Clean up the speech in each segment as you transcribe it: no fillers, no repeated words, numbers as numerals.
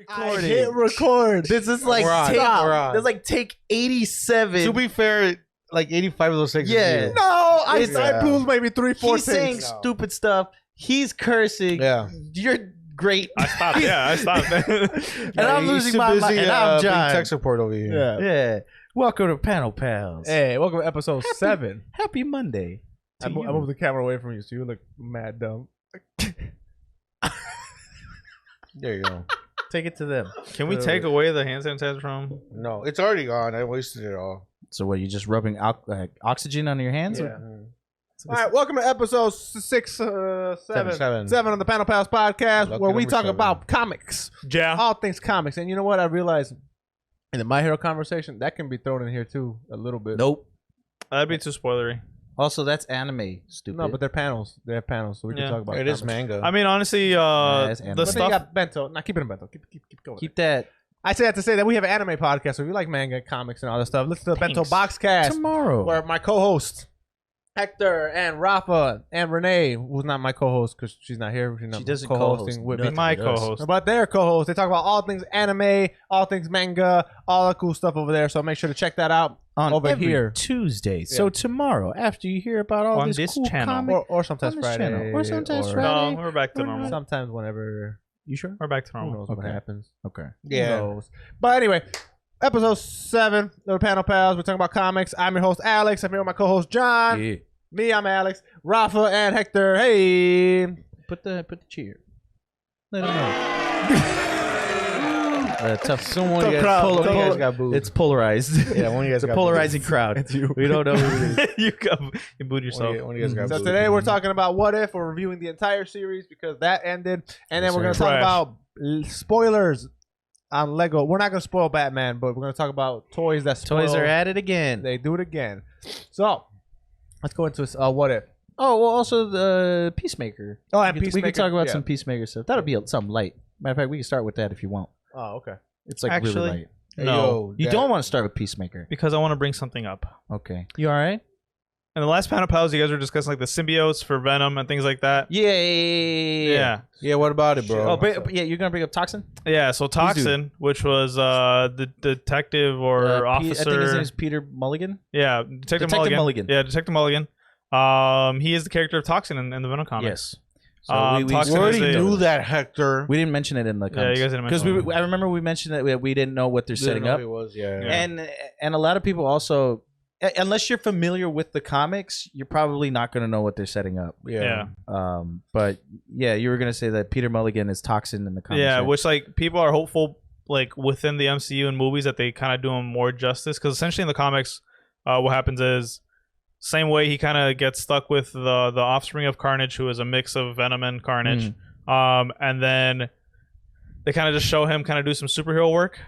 recording. I hit record. This is like this is like take 87. To be fair, like 85 of those takes. Yeah. No, I pulled maybe 3-4 He's saying stupid stuff. He's cursing. Yeah. You're great. I stopped. And I'm losing my mind. And I'm John. Tech support over here. Yeah. Welcome to Panel Pals. Hey, welcome to episode 7. Happy Monday. I moved the camera away from you, so you look mad dumb. There you go. Take it to them. Can we take away the hand sanitizer from? No, it's already gone. I wasted it all. So what, you just rubbing oxygen on your hands? Yeah. All right, welcome to episode 7 on the Panel Pals podcast, Lucky where we number talk 7. about comics, Yeah. all things comics. And you know what? I realized in the My Hero conversation, that can be thrown in here too a little bit. Nope. That'd be too spoilery. Also, that's anime, stupid. No, but they're panels. They have panels, so we can talk about It is comics. manga. I mean, honestly, it's the anime. But then you stuff. got Bento. Nah, keep it in Bento. Keep going. Keep that I say that to say that we have an anime podcast, so if you like manga, comics, and all that stuff, listen to the Bento Thanks. Boxcast, tomorrow. where my co-hosts, Hector and Rafa and Renee, who's not my co-host because she's not here. She's not She doesn't co-hosting with me. nothing My with us. co-host. But they're co-hosts. They talk about all things anime, all things manga, all the cool stuff over there. So make sure to check that out on over every here. Tuesday. So tomorrow, after you hear about all On this this cool channel. comic, Or sometimes on this Friday. channel. Or sometimes No, Friday. we're back to normal. Sometimes whenever. You sure? We're back to Who normal. knows what Okay. happens. Okay. Yeah. Who knows? But anyway, episode 7 of the Panel Pals. We're talking about comics. I'm your host, Alex. I'm here with my co-host, John. Yeah. Me, I'm Alex. Rafa and Hector. Hey. Put the cheer. Let them know. Tough. Someone Tough you crowd. guys, one of you Tough- guys got booed. It's polarized. Yeah, one of you guys It's a got polarizing crowd. It's you. We don't know who it is. you booed yourself. One of you guys got So booed. today we're talking about What If. We're reviewing the entire series because that ended. And then Yes, we're going to sir. talk Trash. about spoilers on Lego. We're not going to spoil Batman, but we're going to talk about toys that spoil. Toys are at it again. They do it again. So let's go into What If. Oh, well, also the Peacemaker. Oh, and We could talk about yeah. some Peacemaker stuff. That'll be something light. Matter of fact, we can start with that if you want. Oh, okay. It's like Actually, really light. Hey, No. yo, You that- don't want to start with Peacemaker. Because I want to bring something up. Okay. You all right? In the last Panel Pals, you guys were discussing like the symbiotes for Venom and things like that. Yeah. Yeah. Yeah, what about it, bro? Oh, but yeah, you're gonna bring up Toxin? Yeah, so Toxin, which was the detective or I think his name officer. is Peter Mulligan. Yeah, Detective Mulligan. Yeah, Detective Mulligan. He is the character of Toxin in the Venom comics. Yes. So We we Toxin already is a- knew that, Hector. We didn't mention it in the Yeah, comics. you guys didn't because mention I remember we mentioned that we didn't know what they're setting up, It was, yeah. and a lot of people also, unless you're familiar with the comics, you're probably not gonna know what they're setting up. Yeah. But yeah, you were gonna say that Peter Mulligan is Toxin in the comics. Yeah, right? which like people are hopeful like within the MCU and movies that they kind of do him more justice because essentially in the comics, what happens is same way he kind of gets stuck with the offspring of Carnage, who is a mix of Venom and Carnage, and then they kind of just show him kind of do some superhero work.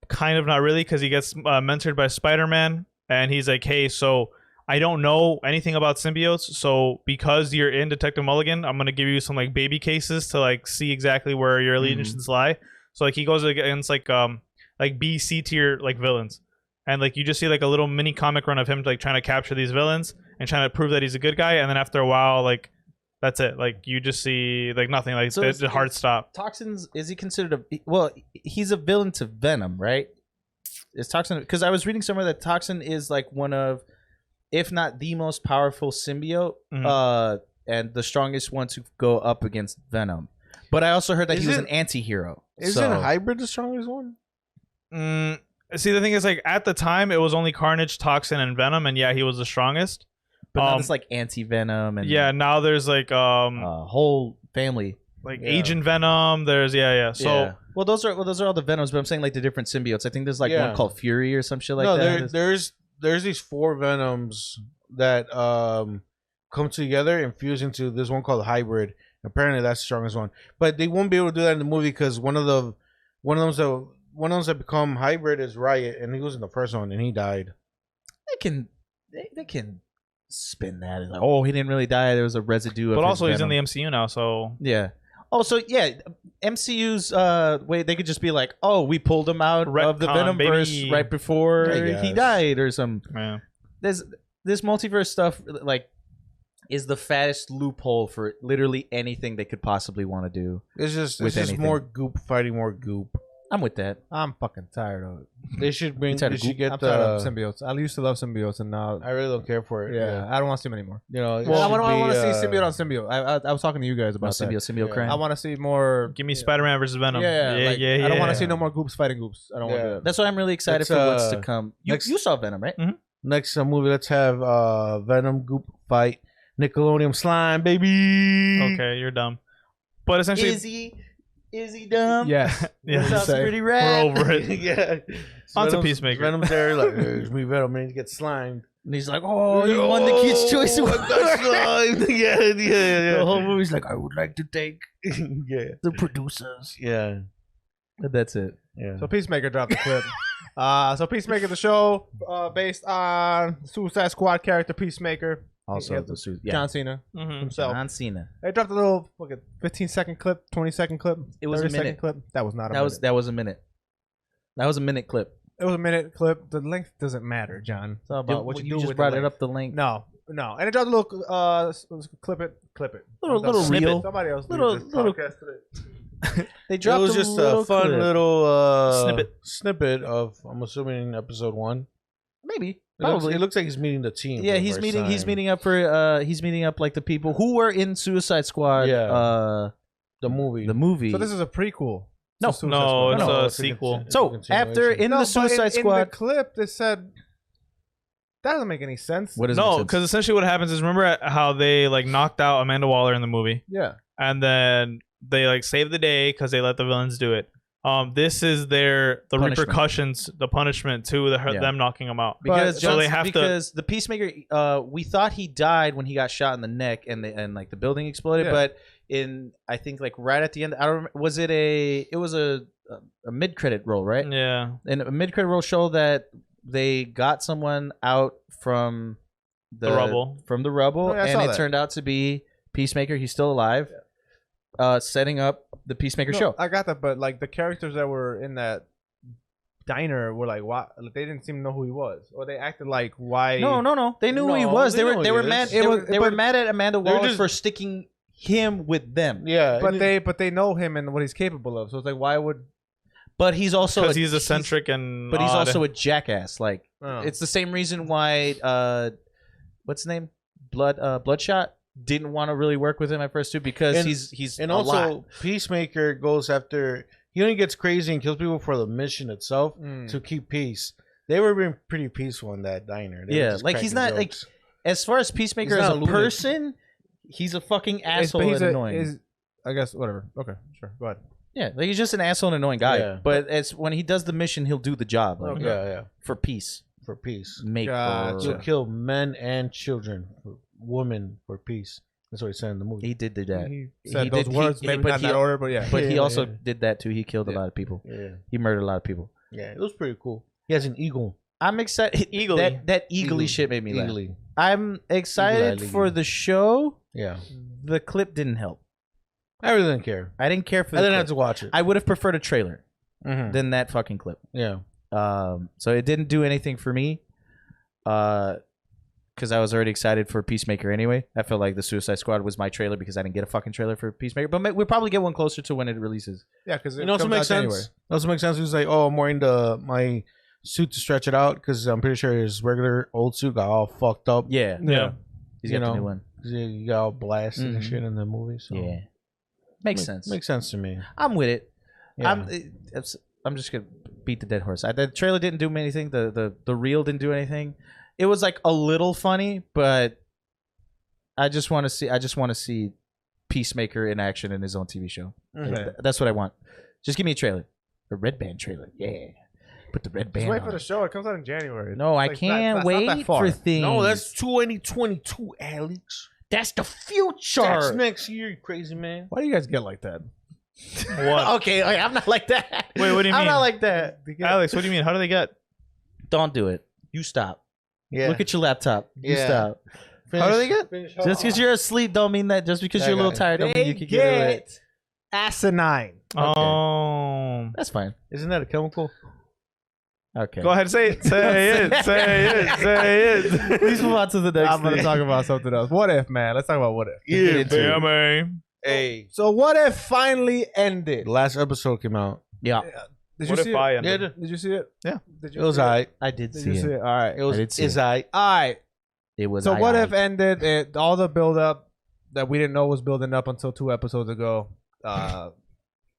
Kind of not really because he gets mentored by Spider-Man, and he's like, hey, so I don't know anything about symbiotes, so because you're in Detective Mulligan, I'm gonna give you some like baby cases to like see exactly where your allegiances lie. So like he goes against like B, C tier like villains, and like you just see like a little mini comic run of him like trying to capture these villains and trying to prove that he's a good guy, and then after a while like that's it. Like you just see like nothing. Like So the hard stop. Toxin's, is he considered he's a villain to Venom, right? Is Toxin, because I was reading somewhere that Toxin is like one of, if not the most powerful symbiote, and the strongest one to go up against Venom. But I also heard that he was an anti-hero. Isn't Hybrid the strongest one? See, the thing is, like at the time, it was only Carnage, Toxin, and Venom, and yeah, he was the strongest. But now it's like anti-Venom and yeah, now there's like whole family. like Agent Venom. There's So well, those are all the Venoms, but I'm saying like the different symbiotes. I think there's like Yeah. one called Fury or some shit like No, that. there's these 4 Venoms that come together and fuse into this one called Hybrid. Apparently, that's the strongest one. But they won't be able to do that in the movie because one of them that become Hybrid is Riot, and he was in the first one and he died. They can spin that as like, oh, he didn't really die. There was a residue. but of also his he's in Venom. the MCU now, so Yeah. Also, yeah, MCU's way they could just be like, oh, we pulled him out of the Retcon, Venomverse baby. right before I he guess. died or some. yeah. There's this multiverse stuff like is the fattest loophole for literally anything they could possibly want to do. It's just anything. more goop fighting more goop. I'm with that. I'm fucking tired of it. They should bring. tired They of should get I'm tired of the. symbiotes. I used to love symbiotes, and now I really don't care for it. I don't want to see them anymore. You know, Well, I want to see symbiote on symbiote. I was talking to you guys about that. Symbiote Yeah. crime. I want to see more. Give me Spider-Man versus Venom. Yeah. yeah. I don't want to see no more goops fighting goops. I don't want to do that. That's why I'm really excited Let's, for what's to come. You saw Venom, right? Next movie, let's have Venom goop fight Nickelodeon slime, baby. Okay, you're dumb. But essentially, Is he dumb? Yes. yeah, Sounds pretty rad. we're over it. Yeah. On to Venom's- Peacemaker. Venom's there, like, there's me, Venom, and he gets slimed. And he's like, "Oh, you won the Kids' Choice Oh, Award." I got slimed. yeah. The whole movie's like, "I would like to thank yeah. the producers." Yeah. That's it. Yeah. So Peacemaker dropped the clip. So Peacemaker, the show based on Suicide Squad character Peacemaker. Also, Yeah, the suit. Yeah. John Cena Mhm. himself. John Cena. They dropped a little fucking 15-second clip, 20-second clip. It was a 30-second minute. clip. That was not a That was a minute. That was a minute clip. It was a minute clip. The length doesn't matter, John. It's all about what you do just with brought the it length. up the length. No. And it dropped a little clip it. Little Snippet. reel. Somebody else Little- did this little- podcast today. They It dropped was just a fun clip. little snippet of, I'm assuming, episode 1. Maybe. It looks like he's meeting the team. Yeah, for the he's first meeting. He's time. meeting up for. He's meeting up like the people who were in Suicide Squad. Yeah. The movie. The movie. So this is a prequel. No. to Suicide No, Squad. it's No, a it's a sequel. con- So It's a after continuation. in No, the but Suicide in Squad, the clip, they said that doesn't make any sense. what is No, it? because essentially what happens is, remember how they like knocked out Amanda Waller in the movie, Yeah. and then they like saved the day because they let the villains do it. This is the Punishment. repercussions, the punishment to them knocking them out. because But- so they have to. because the Peacemaker, we thought he died when he got shot in the neck and like the building exploded, Yeah. but I think like right at the end, I don't remember, it was a mid credit roll, right? Yeah, And a mid credit roll showed that they got someone out from the rubble. from the rubble, Oh, yeah, I and saw it that. turned out to be Peacemaker. He's still alive, setting up the Peacemaker No, show. I got that, but like the characters that were in that diner were like, why? They didn't seem to know who he was, or they acted like, why? No. They knew who he No, was. they They know were they who were he mad. is. They were But mad at Amanda they're Waller just- for sticking him with them. Yeah. But they know him and what he's capable of. So it's like, why would? But he's also Because he's eccentric and But he's odd. also a jackass. Like Oh. it's the same reason why what's his name? Bloodshot didn't want to really work with him at first too, because And- he's And a also, lot. Peacemaker goes after. He only gets crazy and kills people for the mission itself Mm. to keep peace. They were being pretty peaceful in that diner. They were Yeah, just like he's cracking not like jokes. as far as Peacemaker He's as not a a lunatic. person, he's a fucking asshole and annoying. I guess whatever. Okay, sure. Go ahead. Yeah, like he's just an asshole and annoying guy. Yeah. But as when he does the mission, he'll do the job. Like, Okay. Yeah, for peace. for peace. Make Gotcha. He'll kill men and children, for women for peace. That's what he said in the movie. He did do that. He said He those did- words, he- maybe but not in he- that order, but yeah. But he Yeah, also yeah. did that too. He killed a Yeah. lot of people. Yeah, He murdered a lot of people. yeah, it was pretty cool. He has an eagle. I'm excited. Eagly. That eagly Eagle. shit made me laugh. Eagly. I'm excited Eagle-eye, for eagle. the show. Yeah, The clip didn't help. I really didn't care. I didn't care for I the didn't clip. have to watch it. I would have preferred a trailer Mhm. than that fucking clip. Yeah, So it didn't do anything for me. Because I was already excited for Peacemaker anyway. I felt like the Suicide Squad was my trailer because I didn't get a fucking trailer for Peacemaker. But we'll probably get one closer to when it releases. Yeah, because it also makes sense. It also makes sense. He was like, "Oh, I'm wearing my suit to stretch it out because I'm pretty sure his regular old suit got all fucked up. Yeah. Yeah. He's You got the know, new one. He got all blasted and Mhm. shit in the movie. So Yeah. Makes sense. Makes sense to me. I'm with it. Yeah. I'm just gonna beat the dead horse. The trailer didn't do anything. The reel didn't do anything. It was like a little funny, but I just want to see Peacemaker in action in his own TV show. Okay. That's what I want. Just give me a trailer, a red band trailer. Yeah, put the red band. Just wait on for the it. show. It comes out in January. No, I It's can't not that wait far. for things. No, that's 2022, Alex. that's the future. That's next year, you crazy man. Why do you guys get like that? What? Okay, I'm not like that. Wait, what do you I'm mean? not like that. Alex, what do you mean? How do they get? Don't do it. You stop. Yeah. Look at your laptop. You Yeah. stop. Finish- How do they get? finish- Just because you're asleep don't mean that. Just because That you're a little guy. tired don't mean you can get it. asinine. Oh, That's fine. Isn't that a chemical? Okay. Go ahead, say it. Say it. Say it. Say it. Please move on to the next I'm gonna thing. talk about something else. What if, man? Let's talk about what if. Yeah, Yeah, man. Hey, So what if finally ended? the last episode came out. Yeah, Did What you if see I it? ended? Did you see it? Yeah. Did It was see alright. I did Did see you see it. it? All right. It was. I did see It's it. alright. All right. It was. So what aye, if ended? All the build up that we didn't know was building up until 2 episodes ago.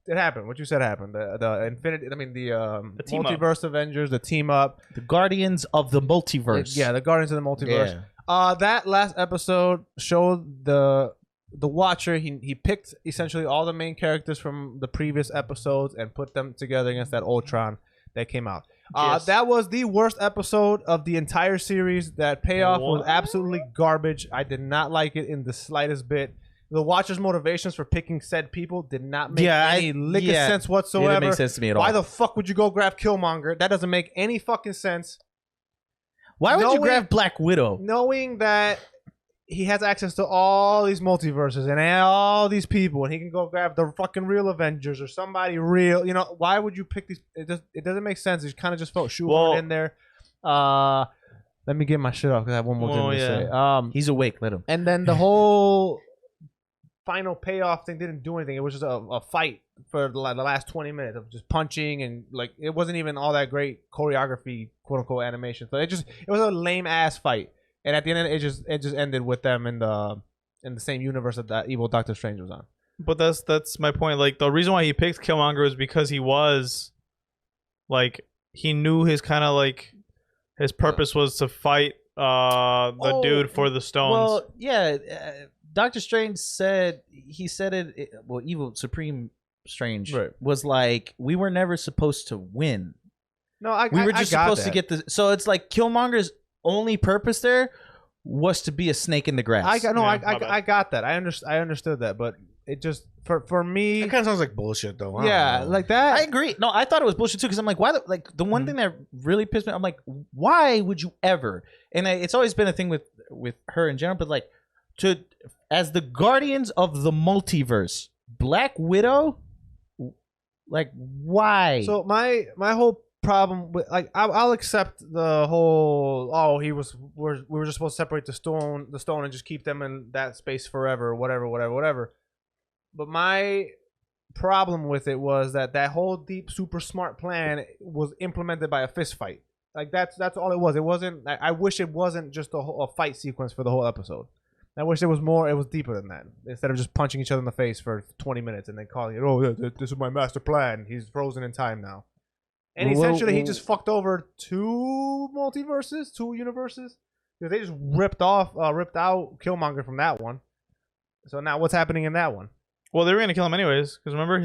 It happened. What you said happened. The Infinity. I mean the team up. multiverse Avengers. The team up. the Guardians of the Multiverse? Yeah, the Guardians of the Multiverse. Yeah. That last episode showed the Watcher. He picked essentially all the main characters from the previous episodes and put them together against that Ultron that came out. Yes. That was the worst episode of the entire series. That payoff was What? absolutely garbage. I did not like it in the slightest bit. The Watcher's motivations for picking said people did not make any lick of sense It whatsoever. didn't make sense to me at all. Why the fuck would you go grab Killmonger? That doesn't make any fucking sense. Why would you knowing- grab Black Widow? Knowing that he has access to all these multiverses and all these people, and he can go grab the fucking real Avengers or somebody real. You know, why would you pick these? It doesn't make sense. It kind of just felt shoehorned Well- in there. Let me get my shit off because I have one more thing to say. He's awake. Let him. And then the whole final payoff thing didn't do anything. It was just a fight for the last 20 minutes of just punching, and like it wasn't even all that great choreography, quote unquote, animation. So it was a lame ass fight. And at the end, it just ended with them in the same universe that evil Doctor Strange was on. But that's my point. Like the reason why he picked Killmonger is because he was like he knew his kind of like his purpose was to fight the dude for the stones. Well, yeah. Doctor Strange said well, evil Supreme Strange Right. was like, we were never supposed to win. No, We were just supposed to get the. So it's like Killmonger's only purpose there was to be a snake in the grass. I my got that. I understood that, but it just for me, It kind of sounds like bullshit, though. I don't yeah, know. like that. I agree. No, I thought it was bullshit too because I'm like, why? The one thing that really pissed me, I'm like, why would you ever? And it's always been a thing with her in general, but like, as the Guardians of the Multiverse, Black Widow, like, why? So my whole problem with like I'll accept the whole we were just supposed to separate the stone and just keep them in that space forever, whatever. But my problem with it was that whole deep super smart plan was implemented by a fist fight. Like that's all it was. It wasn't. I wish it wasn't just a fight sequence for the whole episode. I wish there was more. It was deeper than that. Instead of just punching each other in the face for 20 minutes and then calling it, "Oh, yeah, this is my master plan. He's frozen in time now." And essentially, he just fucked over 2 multiverses, 2 universes. They just ripped out Killmonger from that one. So now, what's happening in that one? well, they were gonna kill him anyways because remember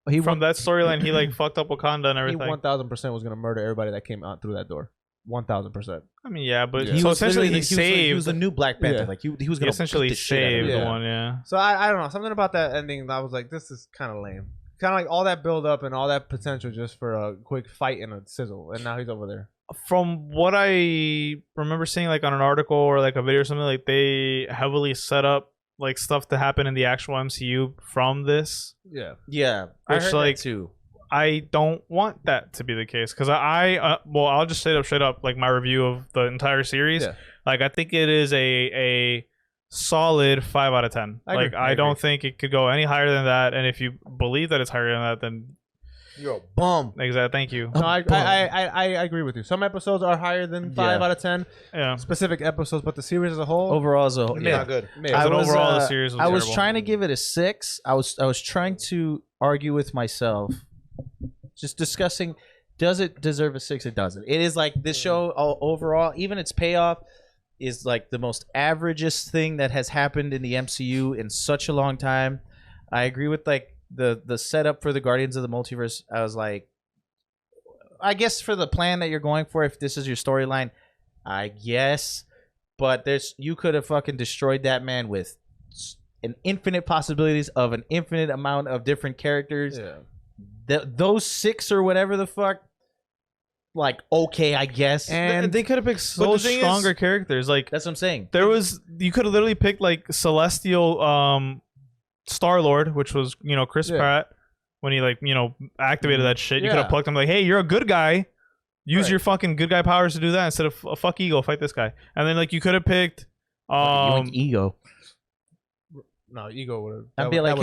he from that storyline he like fucked up Wakanda and He everything. 1000% was gonna murder everybody that came out through that door. 1000%. I mean, yeah, but he so was essentially literally he he was saved. the new Black Panther. Yeah. Like he was He gonna essentially beat the shit out of saved him. the Yeah. one. Yeah. So I don't know, something about that ending. I was like, this is kind of lame. Kind of like all that build up and all that potential just for a quick fight and a sizzle, and now he's over there. From what I remember seeing, like on an article or like a video or something, like they heavily set up like stuff to happen in the actual MCU from this. Yeah. Yeah, I Which, heard like, that too. I don't want that to be the case because well, I'll just say it straight up, like my review of the entire series. Yeah. Like I think it is a solid 5 out of 10. I agree. Like I I don't agree. think it could go any higher than that. And if you believe that it's higher than that, then You're a bum. exactly. Thank you. No, I agree with you. Some episodes are higher than 5 Yeah. out of 10. Yeah. Specific episodes, but the series as a whole, Overall, as a whole, Not good. mid. As I an was, overall, the uh, series was I was terrible. trying to give it a 6. I was trying to argue with myself, just discussing, does it deserve a 6? It doesn't. It is like this show overall, even its payoff is like the most averagest thing that has happened in the MCU in such a long time. I agree with like the setup for the Guardians of the Multiverse. I was like, I guess for the plan that you're going for, if this is your storyline, I guess. But you could have fucking destroyed that man with an infinite possibilities of an infinite amount of different characters. Yeah. Those 6 or whatever the fuck, like, okay, I guess. And they could have picked so the thing stronger characters. Like That's what I'm saying. you could have literally picked like Celestial Star-Lord, which was, Chris Yeah. Pratt when he activated that shit. You could Yeah. have plucked him like, "Hey, you're a good guy. Use your fucking good guy powers to do that instead of fuck ego, fight this guy. And then like you could have picked ego. No, ego would. I'd be like,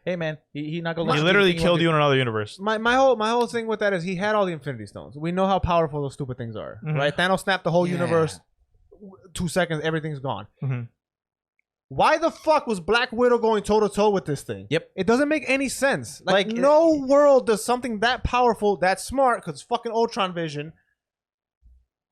hey man, he not gonna. he literally killed you in another universe. My whole thing with that is he had all the Infinity Stones. We know how powerful those stupid things are, right? Thanos snapped the whole universe. 2 seconds, everything's gone. Why the fuck was Black Widow going toe to toe with this thing? Yep, it doesn't make any sense. Like no world does something that powerful, that smart, because fucking Ultron Vision.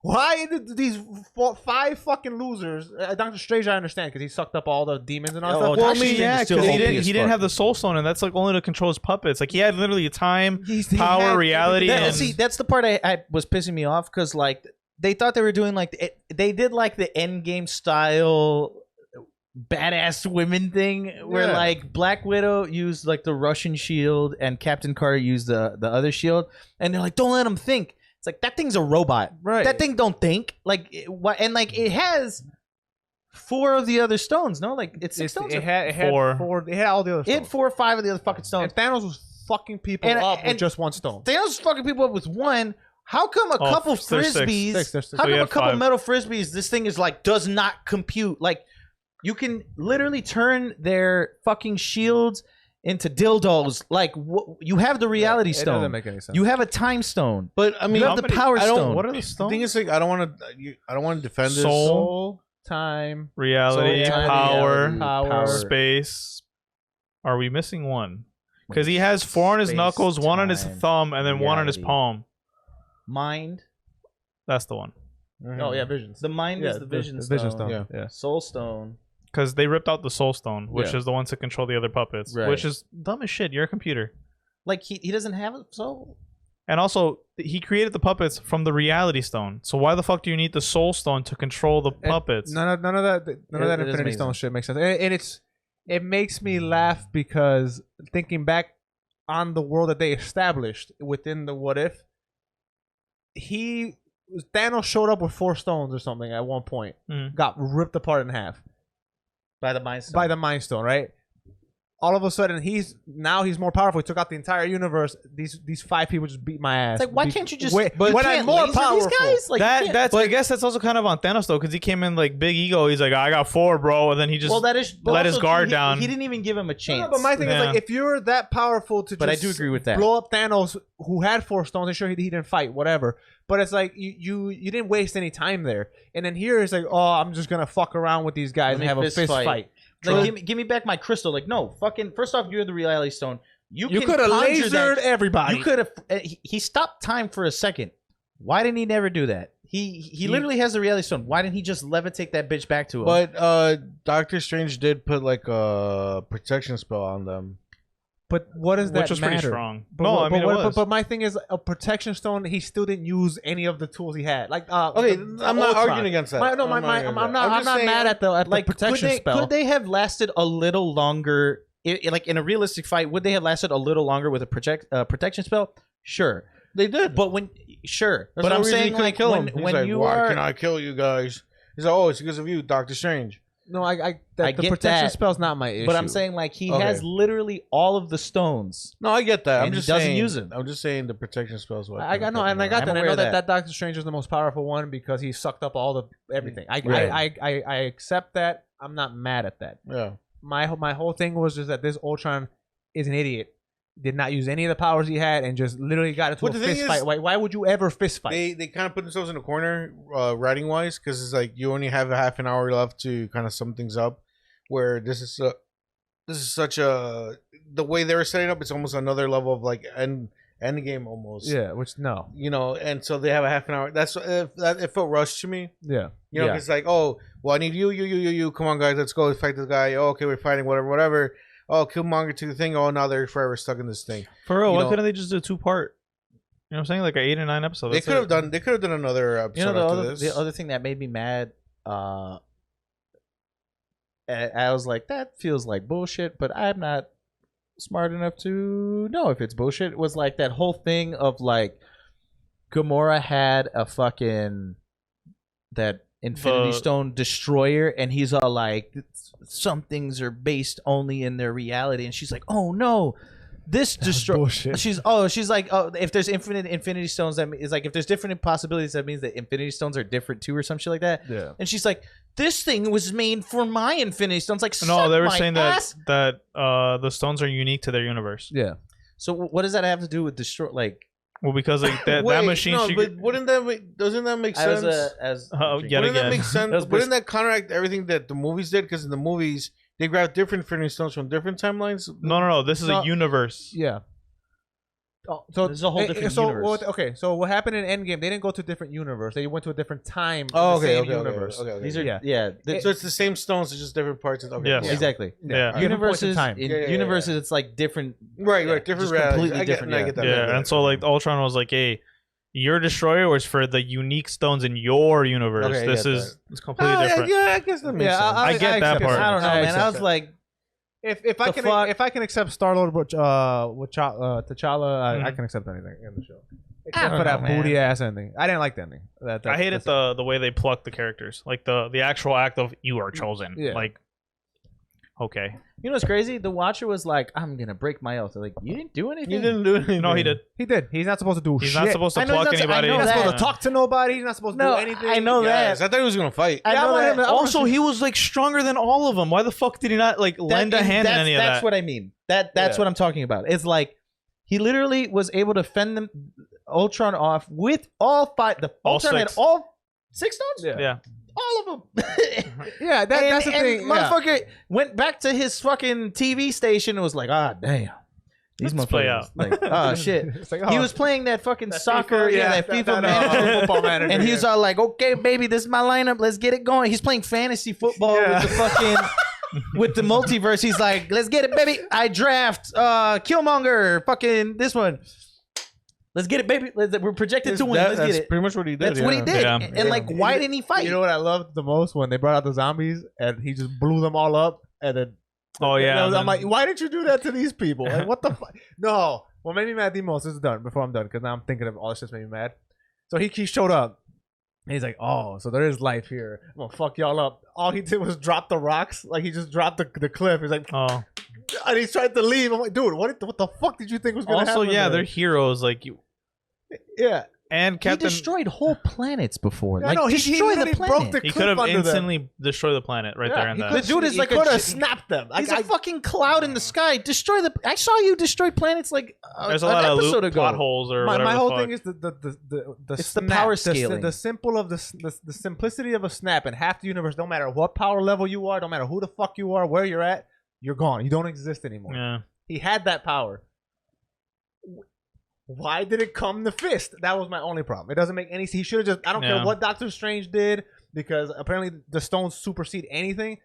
Why did these 5 fucking losers? Doctor Strange, I understand, because he sucked up all the demons and all that stuff. Well, I mean, yeah, because he didn't have the Soul Stone, and that's like only to control his puppets. Like he had literally time, power, reality. See, that's the part I was pissing me off because like they thought they were doing like they did like the Endgame style badass women thing where like Black Widow used like the Russian shield and Captain Carter used the other shield, and they're like, don't let him think. It's like that thing's a robot, right? That thing don't think. Like, and like it has 4 of the other stones. No, like it's 6 stones. It had 4. It had all the other stones. It had 4 or 5 of the other fucking stones. And Thanos was fucking people up with just 1 stone. Thanos was fucking people up with 1. How come a couple frisbees? Six. How come a couple metal frisbees? This thing is like does not compute. Like you can literally turn their fucking shields into dildos. Like you have the reality stone. It doesn't make any sense. You have a time stone, but I mean, you have the power stone. What are the stones? The thing is, like, I don't want to defend this. Soul, time, reality, power, power, space. Are we missing one? Because he has 4 on his knuckles, 1 on his thumb, and then 1 on his palm. Mind. That's the one. Oh yeah, visions. The mind is the vision stone. Vision stone. Yeah. Soul stone. Because they ripped out the Soul Stone, which is the one to control the other puppets, right. which is dumb as shit. You're a computer. Like, he doesn't have a soul. And also, he created the puppets from the Reality Stone. So why the fuck do you need the Soul Stone to control the puppets? None of that Infinity Stone shit makes sense. And it makes me laugh because thinking back on the world that they established within the What If, Thanos showed up with 4 stones or something at one point, got ripped apart in half. By the Mind Stone. By the Mind Stone, right? All of a sudden, he's more powerful. He took out the entire universe. These 5 people just beat my ass. It's like, why can't you just? When I'm more powerful, these guys? Like, I guess that's also kind of on Thanos though, because he came in like big ego. He's like, I got 4, bro, and then he just let his guard down. He didn't even give him a chance. No, but my thing is like, if you're that powerful to, but I do agree with that. Blow up Thanos, who had 4 stones. I'm sure he didn't fight, whatever. But it's like you didn't waste any time there. And then here it's like, oh, I'm just gonna fuck around with these guys and have a fist fight. Like, give me back my crystal. Like, no, fucking. First off, you have the reality stone. You could have lasered everybody. You could have. He stopped time for a second. Why didn't he never do that? He literally has the reality stone. Why didn't he just levitate that bitch back to him? But Doctor Strange did put like a protection spell on them. But what does that Which was matter? pretty strong. But my thing is, a protection stone. He still didn't use any of the tools he had. Like, okay, I'm not arguing against that. I'm not mad at the protection spell. Could they have lasted a little longer? Like in a realistic fight, would they have lasted a little longer with a protection spell? Sure, they did. But but I'm saying like when you why can I kill you guys? He's like, oh, it's because of you, Doctor Strange. No, the protection spell's not my issue. But I'm saying like he has literally all of the stones. No, I get that. I'm just doesn't use it. I'm just saying the protection spell's what I got that. I know that Doctor Strange is the most powerful one because he sucked up all the everything. I accept that. I'm not mad at that. Yeah. My whole thing was just that this Ultron is an idiot. Did not use any of the powers he had and just literally got into a fist fight. Why would you ever fist fight? They kind of put themselves in a corner writing wise because it's like you only have a half an hour left to kind of sum things up. Where this is such a the way they were setting up. It's almost another level of like end game almost. Yeah, which no, and so they have a half an hour. That's it felt rushed to me. Yeah, it's like, oh well, I need you. Come on, guys, let's go fight this guy. Oh, okay, we're fighting whatever. Oh, Killmonger to the thing. Oh, now they're forever stuck in this thing. For real, why couldn't they just do a 2-part? You know what I'm saying? Like an 8 and 9 episode. They could have done another episode. The other thing that made me mad. I was like, that feels like bullshit, but I'm not smart enough to know if it's bullshit. It was like that whole thing of like, Gamora had a fucking that Infinity Stone destroyer, and he's all like, some things are based only in their reality, and she's like, oh no, this destroy. bullshit. She's like, oh, if there's infinite Infinity Stones, that is like if there's different possibilities, that means that Infinity Stones are different too, or some shit like that. Yeah. And she's like, this thing was made for my Infinity Stones. Like, No, they were my saying ass. that the stones are unique to their universe. Yeah. So what does that have to do with destroy? Like, Well, because like that machine. No, she but doesn't that make sense? yet Wouldn't that again. make sense? Wouldn't that counteract everything that the movies did? Because in the movies, they grabbed different Infinity Stones from different timelines. No. This is a universe. Yeah. Oh, so This is a whole different universe. Okay, so what happened in Endgame? They didn't go to a different universe. They went to a different time. Oh, in the okay, same okay, universe. okay. These are Yeah. So it's the same stones, it's just different parts. Okay, Yes. cool. Exactly. Yeah. Different points in Universes, time. in Yeah, yeah, universes, yeah. it's like different. Right, Yeah, different just realities. completely I get different, that. Yeah, and so like Ultron was like, "Hey, your destroyer was for the unique stones in your universe. Okay, I this get is it's completely different." Yeah, I guess that makes sense. I get that accept part. it. I don't know, I man. accept I was that. like, if I The fuck? can accept Star Lord with T'Challa, I Mhm. can accept anything in the show. I Except don't for that know, man. booty ass ending. I didn't like the ending. I hated the way they plucked the characters, like the actual act of "you are chosen." Yeah. Like, okay, you know what's crazy? The Watcher was like, I'm gonna break my oath. They're like, you didn't do anything. You didn't do anything. no, he did. He did. He's not supposed to do He's shit. not supposed to I know pluck he's not- I anybody. know He's not that. supposed to talk to nobody. He's not supposed to No, do anything. I know that. Yes, I thought he was gonna fight. I Yeah, I know want that. him to- Also, he was like stronger than all of them. Why the fuck did he not like lend a hand in any of That's that? what I mean. That's Yeah. what I'm talking about. It's like he literally was able to fend them Ultron off with all five. The All Ultron had six. all 6 stones. Yeah. Yeah, All of them. Yeah, that's the thing. Yeah. Motherfucker went back to his fucking TV station and was like, ah, damn. These Let's play motherfuckers. out. Like, oh shit. It's like, He oh, was playing that fucking that soccer, FIFA, that FIFA manager. football manager. And he's all like, okay, baby, this is my lineup. Let's get it going. He's playing fantasy football Yeah. with the fucking with the multiverse. He's like, let's get it, baby. I draft Killmonger, fucking this one. Let's get it, baby. We're projected to win. Let's That's get it. pretty much what he did. That's what he did. Yeah. And like, why didn't he fight? You know what I loved the most when they brought out the zombies and he just blew them all up and then. Oh, yeah, I'm and like, then- why did you do that to these people? Like, what the fuck? No. What made me mad the most is done before I'm done because now I'm thinking of all this shit's made me mad. So he showed up. And he's like, oh, so there is life here. I'm gonna fuck y'all up. All he did was drop the rocks. Like he just dropped the cliff. He's like, Oh, and he's trying to leave. I'm like, dude, what the fuck did you think was gonna happen? also, yeah, there? they're heroes. Like you Yeah. and He Captain. destroyed whole planets before. Yeah, Like, no, he destroy the literally planet. broke the He cliff could have under them. instantly destroyed the planet right there and he then. could- The dude is he like a could have gi- snapped them. He's a fucking cloud in the sky. Destroy the. I saw you destroy planets like There's a an lot of episode loop ago. plot holes or My whatever. whole the fuck. thing is the It's the snap, power the scaling. the simple of the simplicity of a snap and half the universe. No matter what power level you are, no matter who the fuck you are, where you're at, you're gone. You don't exist anymore. Yeah. He had that power. Why did it come to fist? That was my only problem. It doesn't make any sense. He should have just. I don't care Yeah. what Doctor Strange did because apparently the stones supersede anything.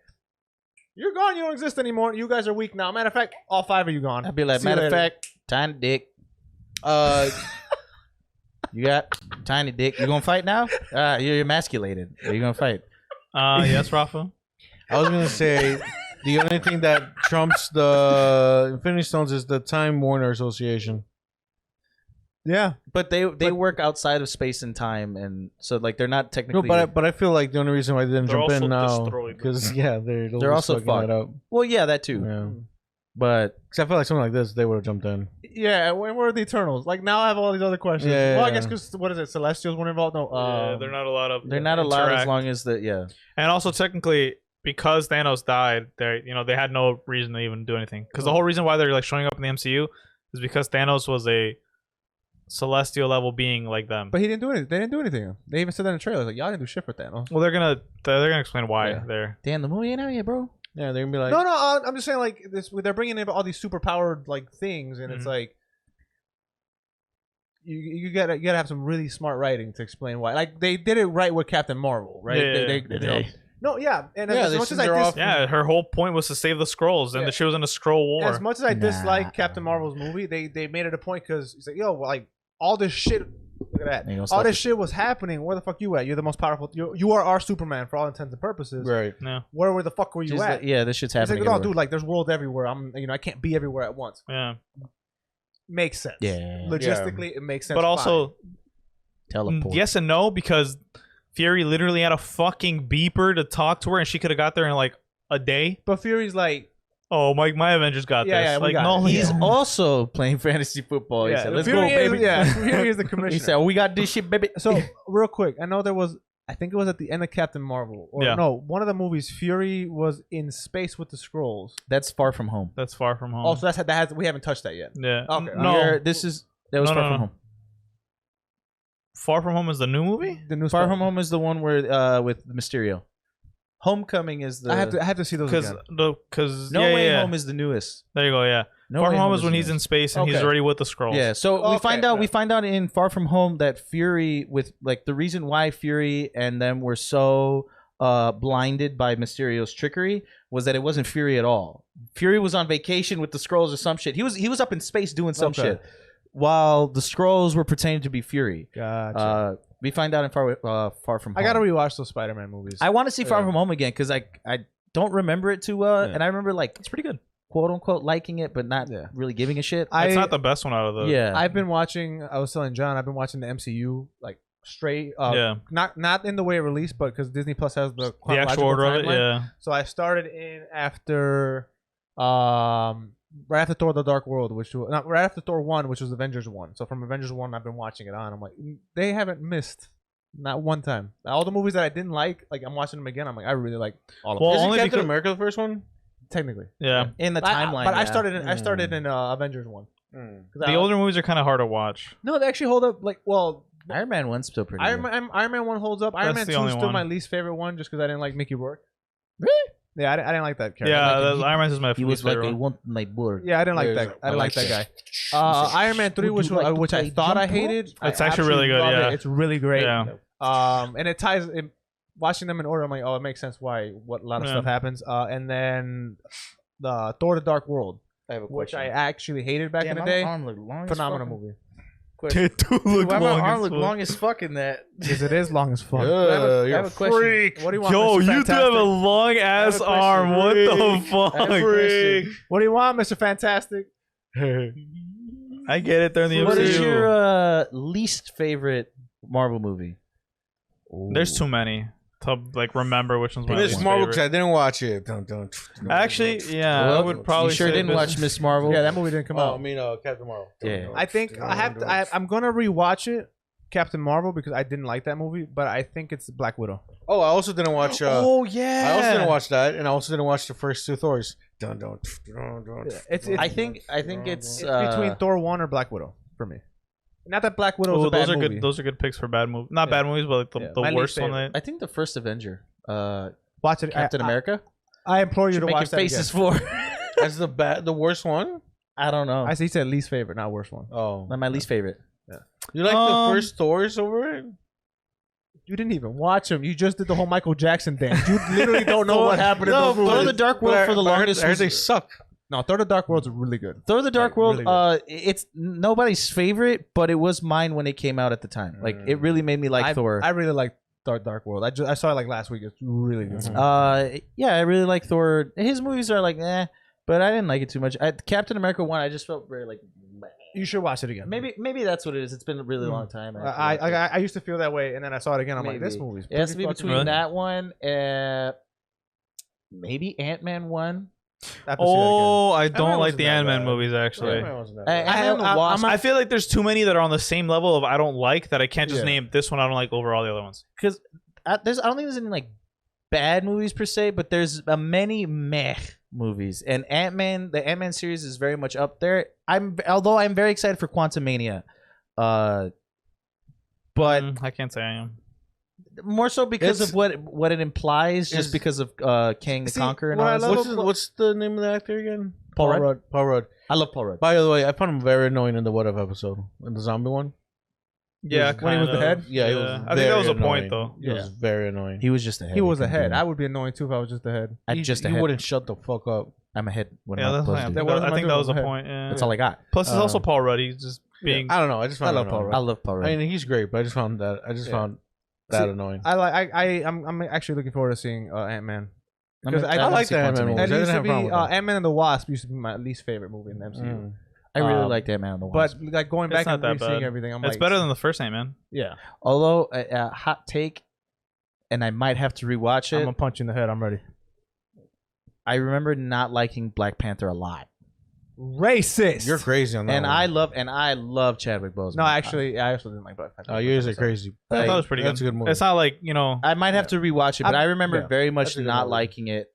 You're gone. You don't exist anymore. You guys are weak now. Matter of fact, all 5 of you gone. I'd be like, See you matter of later. fact, tiny dick. You got tiny dick. You gonna fight now? You're emasculated. Are you gonna fight? Yes, Rafa. I was gonna say the only thing that trumps the Infinity Stones is the Time Warner Association. Yeah. But they work outside of space and time, and so like they're not No, technically. but I feel like the only reason why they didn't They're jump also in now destroyed. because they're They're also fucking fucked. that up. well, yeah, that too. Yeah, But because I feel like something like this they would have jumped in. Yeah, where were the Eternals? Like now I have all these other questions. Yeah, well, I yeah. guess because what is it? Celestials weren't involved. No, Yeah, they're not allowed to. they're not allowed as interact. long as the And also, technically, because Thanos died, they had no reason to even do anything. Because the whole reason why they're like showing up in the MCU is because Thanos was a celestial level being like them. But he didn't do anything. They didn't do anything. They even said that in the trailer. Like y'all didn't do shit for Thanos. Well, they're gonna explain why Yeah. there. damn the movie ain't out yet, bro. Yeah, they're gonna be like, No, I'm just saying like this. They're bringing in all these super powered like things, and it's Mhm. like you gotta have some really smart writing to explain why. Like they did it right with Captain Marvel, right? Yeah, They, Did you know- they? No, yeah, and Yeah, as they much as said I they're off- Yeah, her whole point was to save the scrolls, and Yeah. that she was in a scroll war. as much as I Nah. dislike Captain Marvel's movie, they made it a point because it's like, yo, like all this shit. Look at that. Ain't no All stuff. this shit was happening. Where the fuck you at? You're the most powerful. You are our Superman for all intents and purposes. right. No. Where the fuck were you Just at? that- yeah, this shit's It's happening. like, oh, everywhere. dude, like there's worlds everywhere. I can't be everywhere at once. Yeah. Makes sense. Yeah. Logistically, it makes sense. But also, Teleport. yes and no, because Fury literally had a fucking beeper to talk to her, and she could have got there in like a day. But Fury's like, Oh, my Avengers got Yeah, this. yeah, we like got no, it. He's Yeah. also playing fantasy football. He said, "Let's go, Fury is- baby." Yeah, Fury is the commissioner. He said, "We got this shit, baby." So real quick, I know there was. I think it was at the end of Captain Marvel. Or Yeah. no, one of the movies. Fury was in space with the Skrulls. That's Far From Home. that's Far From Home. Oh, so that has we haven't touched that yet. yeah. Okay. No, That was No, Far no, From no. Home. Far From Home is the new movie. The new Far stuff. From Home is the one where with Mysterio. Homecoming is the. I have to see those again. Because No yeah, Way yeah. Home is the newest. There you go. Yeah. No Far Way From Home is when the he's in newest. space and he's Okay. already with the Skrulls. Yeah, so we Okay, find out fair. we find out in Far From Home that Fury with like the reason why Fury and them were so blinded by Mysterio's trickery was that it wasn't Fury at all. Fury was on vacation with the Skrulls or some shit. He was up in space doing some Okay. shit while the Skrulls were pretending to be Fury. Gotcha. We find out in Far From Home. I gotta rewatch those Spider-Man movies. I want to see Far Yeah. From Home again because I don't remember it too well, Yeah. and I remember like It's pretty good. quote unquote liking it, but not Yeah. really giving a shit. It's not the best one out of the. yeah, I've been watching. I was telling John. I've been watching the MCU like straight. Yeah. Not in the way it released, but because Disney Plus has the The actual order of it. timeline. Yeah. So I started in after, right after Thor: The Dark World, which was not right after Thor 1, which was Avengers 1. So from Avengers 1, I've been watching it on. I'm like, they haven't missed. Not one time. All the movies that I didn't like I'm watching them again. I'm like, I really like all of Well, them. Isn't only Captain because- America the first one? Technically, Yeah. in the timeline. but I yeah. started in Avengers 1. 'Cause The older movies are kind of hard to watch. No, they actually hold up. Like, well, Iron Man 1's still pretty Iron good. Man 1 holds up. Iron That's Man the 2 only is still one. my least favorite one, just because I didn't like Mickey Rourke. Really? Yeah, I didn't like that character. Yeah, like him. Iron Man is my He was least like, favorite I one. want my board. Yeah, I didn't like Yeah, that. I didn't I like like that guy. Iron Man 3, Would you like to which I play thought I jump rope? hated. It's I actually really absolutely good, love yeah. it. It's really great. Yeah. And it ties. Watching them in order, I'm like, oh, it makes sense why what a lot of Yeah. stuff happens. And then the Thor: The Dark World, I have a which question. I actually hated back in the my day. arm look long Phenomenal as fucking- movie. Question. Look Why my long arm as look fuck. long as fuck in that? Because it is long as fuck. Yeah, I you're have a a question. freak. What do you want? Yo, Mr. you do have Fantastic? a long ass question. arm. What the I have a fuck? question. What do you want, Mr. Fantastic? I get it. They're in the What is MCU. your least favorite Marvel movie? There's too many to like remember which one's my Miss least Marvel, favorite. because I didn't watch it. Actually, yeah, I Well, would probably you sure say didn't this- watch Miss Marvel? Yeah, that movie didn't come out. Captain Marvel. Yeah. I think I have to. I'm gonna rewatch it, Captain Marvel, because I didn't like that movie. But I think it's Black Widow. Oh, I also didn't watch. Oh yeah. I also didn't watch that, and I also didn't watch the first two Thors. It's I think it's It's between Thor 1 or Black Widow for me. Not that Black Widow is Oh, a bad those are movie. good. Those are good picks for bad movies. Not Yeah. bad movies, but like the, Yeah. the My least worst one. favorite. That, I think the first Avenger, Watch it. Captain America. I implore you Should to make watch your that faces again. for. That's the worst one. I don't know. I see. He said least favorite, not worst one. Oh, Not my least favorite. you like the first Thors over it? You didn't even watch him. You just did the whole Michael Jackson dance. You literally don't know what happened in No, those Thor: movies. The Dark World for the longest. I heard was- they suck. No, Thor: The Dark World's really good. Thor: The Dark Like, World. really good. It's nobody's favorite, but it was mine when it came out at the time. Like it really made me like Thor. I really like Thor: Dark World. I saw it like last week. It's really good. Yeah, I really like Thor. His movies are like, but I didn't like it too much. Captain America 1, I just felt very like. You should watch it again. Maybe that's what it is. It's been a really long time. I used to feel that way, and then I saw it again. I'm like, this Maybe. movie's. It has to be pretty between fucking that one and maybe Ant-Man 1. good. I have to see that again. oh, I Ant-Man don't like wasn't the that Ant-Man bad. movies actually. Ant-Man the Wasp. I feel like there's too many that are on the same level of I don't like that I can't just Yeah. name this one I don't like over all the other ones. Because I don't think there's any like bad movies per se, but there's many meh movies, and the Ant-Man series is very much up there. Although I'm very excited for Quantumania, but I can't say I am. more so because It's- of what it implies, just it's- because of Kang the See, Conqueror and what all I that love stuff. What's the name of the actor again? Paul Rudd. Paul Rudd. I love Paul Rudd. By the way, I found him very annoying in the What If episode, in the zombie one. Yeah, when he was the kinda. head? Yeah, he was I think that was very a point annoying. though. He was very annoying. He was just a head. He was couldn't do ahead. it. I would be annoying too if I was just ahead. I'm just a He head. wouldn't shut the fuck up. I'm ahead. What Yeah, am I that's supposed fine. to Then do? what am I I think doing? that was Go a ahead. point. Yeah. That's all I got. Plus, it's also Paul Rudd. He's just being. I don't know. I just found I love it Paul annoying. Rudd. I love Paul Rudd. I mean, he's great, but I just found that. I just found that See, annoying. I'm actually looking forward to seeing Ant-Man. Because I like the Ant-Man movies. It I used didn't to have a be problem with that. Ant-Man and the Wasp used to be my least favorite movie in the MCU. I really like that man on the But Wasp. like going It's back not and that re-seeing bad. everything, I'm It's like, better than the first Ant-Man. yeah. Although hot take, and I might have to rewatch I'm it. gonna punch you in the head. I'm ready. I remember not liking Black Panther a lot. Racist. You're crazy on that. And one. I love Chadwick Boseman. No, actually, I actually didn't like Black Panther. Oh, yours are crazy. I thought it was pretty That's good. a good movie. It's not like, you know. I might have to rewatch it, but I remember yeah, very much that's a good not movie. liking it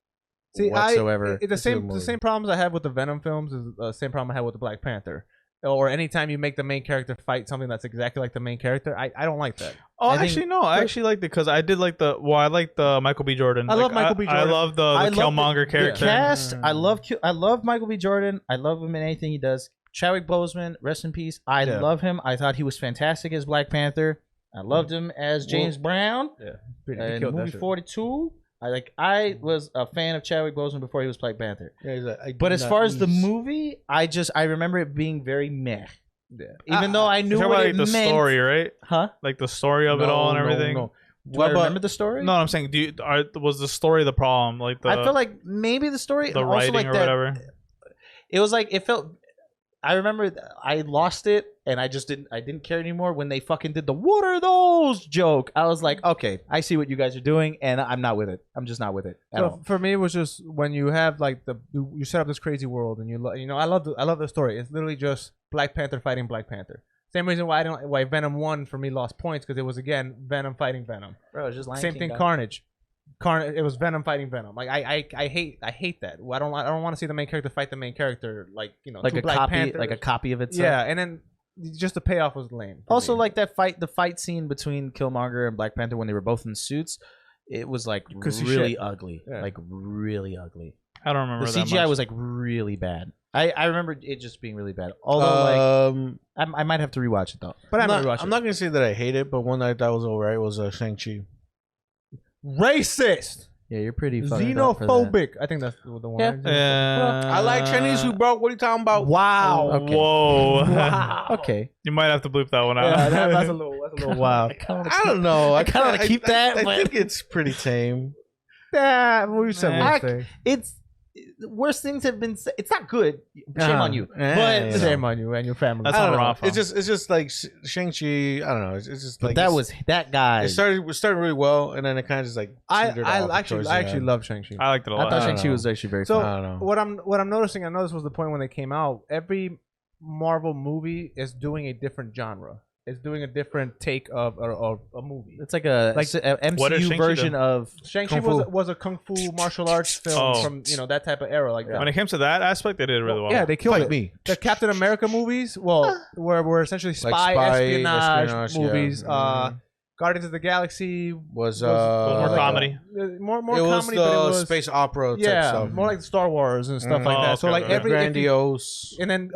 See, whatsoever. the same problems I have with the Venom films is the same problem I have with the Black Panther. Or anytime you make the main character fight something that's exactly like the main character, I don't like that. Oh, I think- actually, no. I actually liked it because I did like I like the Michael B. Jordan. I love Michael B. I Jordan. love the I love Killmonger the character. cast. I love Michael B. Jordan. I love him in anything he does. Chadwick Boseman, rest in peace. I love him. I thought he was fantastic as Black Panther. I loved him as James Brown. In movie 42. I was a fan of Chadwick Boseman before he was Black Panther. But as far as the movie, I remember it being very meh. Yeah. Even though I knew You're what talking it about, like, the meant. story, right? Huh? Like the story of it all and everything. No. Do I remember the story? No, I'm saying, was the story the problem? Like I feel like maybe the story, the and also writing like or that, whatever. It was like it felt. I remember I lost it, and I didn't care anymore when they fucking did the "what are those" joke. I was like, okay, I see what you guys are doing, and I'm not with it. I'm just not with it at all. So for me, it was just when you have like you set up this crazy world, and I love the story. It's literally just Black Panther fighting Black Panther. Same reason why Venom 1 for me lost points, because it was again Venom fighting Venom. Bro, it's just Lion Same King, thing, dog. Carnage. It was Venom fighting Venom. Like I hate that. I don't want to see the main character fight the main character, like like two a Black copy, Panthers. like a copy of itself. Yeah, and then just the payoff was lame. for Also, me. like the fight scene between Killmonger and Black Panther when they were both in suits, it was like 'Cause he really shit. ugly, Yeah. like really ugly. I don't remember The that CGI much. was like really bad. I remember it just being really bad. Although I might have to rewatch it though. but I'm I'm not gonna say that I hate it, but one that I thought was alright was Shang-Chi. racist, Yeah, you're pretty fucking up for that. xenophobic. I think that's the one. Yeah. I like Chinese food, bro. What are you talking about? Wow. Okay. Whoa. Wow. Okay. You might have to bleep that one out. Yeah, that's a little wild. I don't know. I kinda wanna keep that, I but- think it's pretty tame. Yeah, we said I- one thing. It's worse things have been said. It's not good. Shame on you. Yeah, But yeah. Shame on you and your family. That's I don't on know. Rafa. It's just like Shang-Chi. I don't know. It's just But like that it's- was that guy. it started really well, and then it kind of just like teetered off I actually towards the end. love Shang-Chi. I liked it a I lot. thought I don't Shang-Chi know. was actually very So fun. I don't know. what I'm noticing, I know this was the point when they came out. Every Marvel movie is doing a different genre. It's doing a different take of a movie. It's like a Like- What is MCU Shang-Chi version do? of Shang-Chi Kung Fu. was a kung fu martial arts film Oh. from that type of era, like that. When it came to that aspect, they did it really well. Yeah, they killed Fight it. me. The Captain America movies, well, were essentially spy, espionage yeah. movies. Mhm. Guardians of the Galaxy was more comedy. more it was comedy, the but it was space opera type yeah, stuff. more like Star Wars and stuff Mhm. like Oh, that. So okay, like okay. every if you- grandiose. and then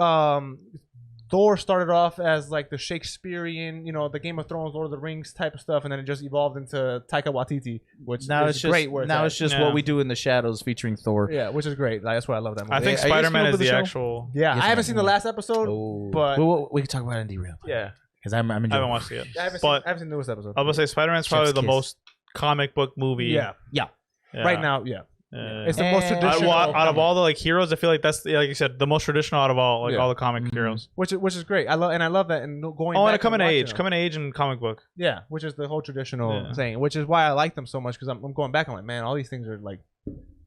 Thor started off as like the Shakespearean, the Game of Thrones, Lord of the Rings type of stuff, and then it just evolved into Taika Waititi, which now is it's just great. Where now it's just Yeah. what we do in the shadows featuring Thor. yeah, which is great. Like, that's why I love that movie. I think Are you Spider-Man still is with the the show? actual. yeah, Yes, I haven't man. seen the last episode, but we can talk about it in derail. yeah, because I'm I enjoying. haven't watched it yet. I haven't But seen the newest episode. I was gonna say Spider-Man's probably Chef's the kiss. most comic book movie. yeah, Yeah. right now, yeah. Yeah. It's the most And- traditional. Out of all the like heroes, I feel like that's like you said, the most traditional out of all Yeah. all the comic Mhm. heroes. which is great. I love that, and going. Oh, back and a coming watching age, them. coming age, and comic book. Yeah, which is the whole traditional Yeah. thing, which is why I like them so much, because I'm going back. I'm like, man, all these things are like,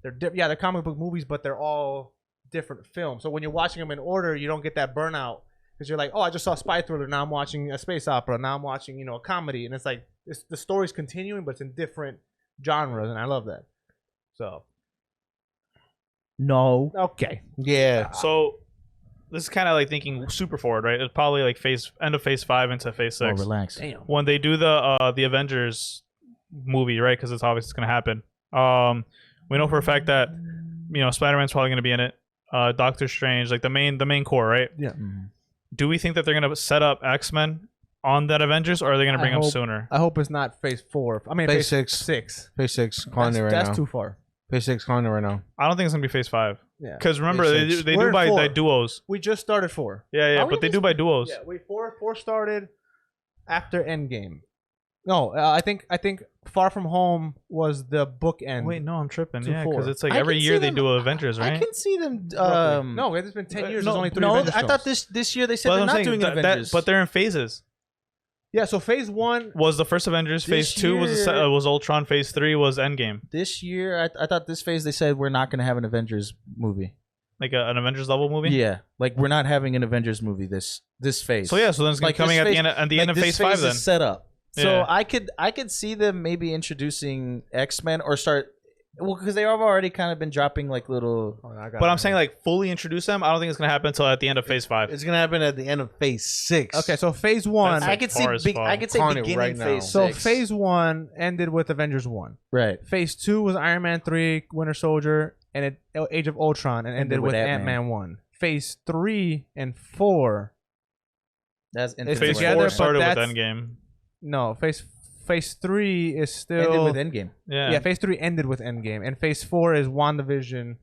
they're comic book movies, but they're all different films. So when you're watching them in order, you don't get that burnout, because you're like, oh, I just saw a spy thriller, now I'm watching a space opera, now I'm watching a comedy, and it's like the story's continuing, but it's in different genres, and I love that. So No. okay, Yeah. So this is kind of like thinking super forward, right? It's probably like end of phase 5 into phase 6. Relax. When they do the Avengers movie, right? Because it's obvious it's gonna happen. We know for a fact that Spider-Man's probably gonna be in it. Doctor Strange, like the main core, right? Mhm. Do we think that they're gonna set up X-Men on that Avengers, or are they gonna bring them sooner? I hope it's not phase 4. I mean Phase phase 6. 6. Phase 6 calling it right That's now. too far. Phase 6 calling it right now. I don't think it's gonna be phase 5. Yeah, Because remember, Phase they six. do We're in by 4. duos. we just started 4. Yeah, Are we but they do by duos. Yeah, wait, four started after Endgame. No, I think Far From Home was the bookend. Wait, no, I'm tripping. to Yeah, 4. because it's like I every can see year they them- do Avengers, I right? can see them. Roughly. No, it's been 10 years. no, There's only 3 No, Avengers I thought films. this year they said But they're I'm not saying doing that, Avengers. but they're in phases. Yeah, so phase 1 was the first Avengers. This Phase 2 was Ultron. Phase 3 was Endgame. This year, I thought this phase they said we're not going to have an Avengers movie. Like an Avengers level movie. Yeah, like we're not having an Avengers movie this phase. So yeah, so then it's Like, coming this at the phase- end at the end of this Phase 5 is then. set up. So Yeah. I could see them maybe introducing X-Men or start because they have already kind of been dropping like little. But I'm saying like fully introduce them. I don't think it's gonna happen until at the end of Phase 5. It's gonna happen at the end of Phase 6. Okay, so phase 1. That's I could see far as fuck. I could say Calling it beginning right now. phase. So 6. phase 1 ended with Avengers 1. right. Phase 2 was Iron Man 3, Winter Soldier, and Age of Ultron, and ended with Ant-Man. Ant-Man 1. Phase 3 and 4. That's It's Infinity Phase War. together, 4 but started with that's- Endgame. No, phase 3 is still ended with Endgame. Yeah. phase 3 ended with Endgame, and phase 4 is WandaVision.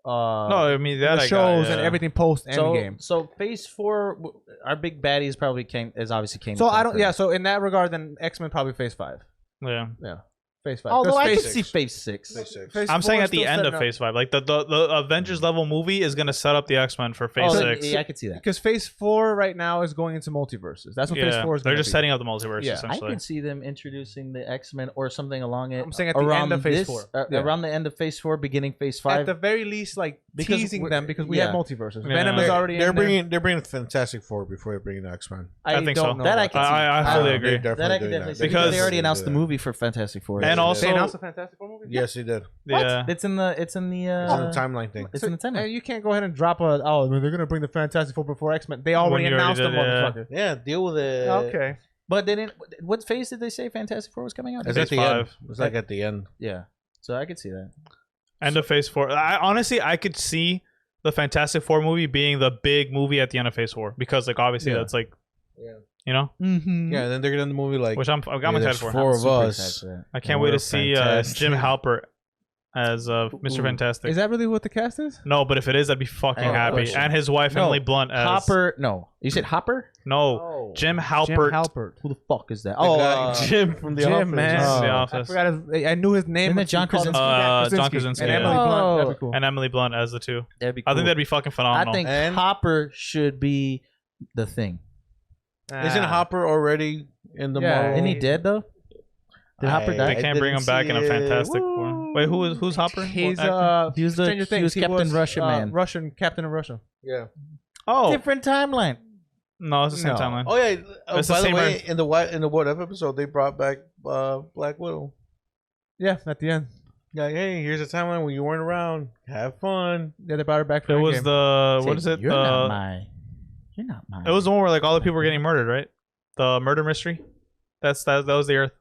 No, I mean that The I shows got, and yeah. everything post So Endgame. so phase 4, our big baddies probably obviously came. So I don't. Yeah. So in that regard, then X-Men probably phase 5. Yeah. Phase 5. Although 'Cause I phase could see phase 6. Phase 6. phase I'm 4 saying is at the still end of setting up- Phase 5. Like the Avengers level movie is gonna set up the X-Men for Phase Oh, 6. yeah, I could see that. Because phase 4 right now is going into multiverses. That's what phase 4 is. They're gonna just be. setting up the multiverse Yeah. I I essentially. could see them introducing the X-Men or something along it. I'm saying at the around end of phase this, 4. around the end of phase 4, beginning phase At 5. the very least, like Because teasing we're- them because we yeah. have multiverses. Yeah. Venom is They're, already they're in there. bringing Fantastic Four before they bring the X-Men. I think don't so. know that I about could see. I fully agree. That I could definitely see Because- because they already announced the movie for Fantastic Four. And Yeah, also, They announced a Fantastic Four movie. Yes, he did. yeah. It's in the It's on the timeline thing. It's in the Hey, timeline. you can't go ahead and drop a. Oh, they're gonna bring the Fantastic Four before X-Men. They already When you announced already the did, yeah. motherfucker. Yeah, deal with it. Okay. But they didn't. What phase did they say Fantastic Four was coming out? It's Phase at the end. 5. It's like at the end. Yeah. So I could see that. End of Phase 4. I could see the Fantastic Four movie being the big movie at the end of Phase 4 because like obviously Yeah. that's like, Yeah. you know, Mm-hmm. Yeah, and then they're gonna end the movie like. which I'm excited there's for. 4 of us. I can't And wait we're to see fantastic. Jim Halpert as Mr. Ooh. Fantastic. Is that really what the cast is? No, but if it is, I'd be fucking Oh, happy. shit. And his wife No, Emily Blunt as Hopper. No, you said Hopper. No, Jim Jim Halpert. Halpert. Who the fuck is that? The guy, Jim from the Jim, Office. man. The I Office. forgot his. I knew his name. Isn't but it John he called him Krasinski? John Krasinski, And yeah. Emily Blunt. Oh. That'd be cool. and Emily Blunt as the two. That'd be I cool. think that'd be fucking phenomenal. I think And- Hopper should be the thing. Isn't Hopper already in the Yeah, Marvel? Isn't he dead though? Did Hopper I- die? they can't bring him didn't back in a see it. Fantastic Four. Wait, who's Hopper? He's What actor? He was the Stranger he Things. was Captain Russia man. Russian Captain of Russia. Yeah. Oh Different timeline. no, it's the same No. timeline. Oh yeah. It's the By the same way, Earth. in the what if episode they brought back Black Widow. Yeah, at the end. Like, hey, here's a timeline when you weren't around. Have fun. Yeah, they brought her back for It was Endgame. the Say, what is it? You're not my. You're not mine. It was the one where like all the people were getting murdered, right? The murder mystery. That was the Earth,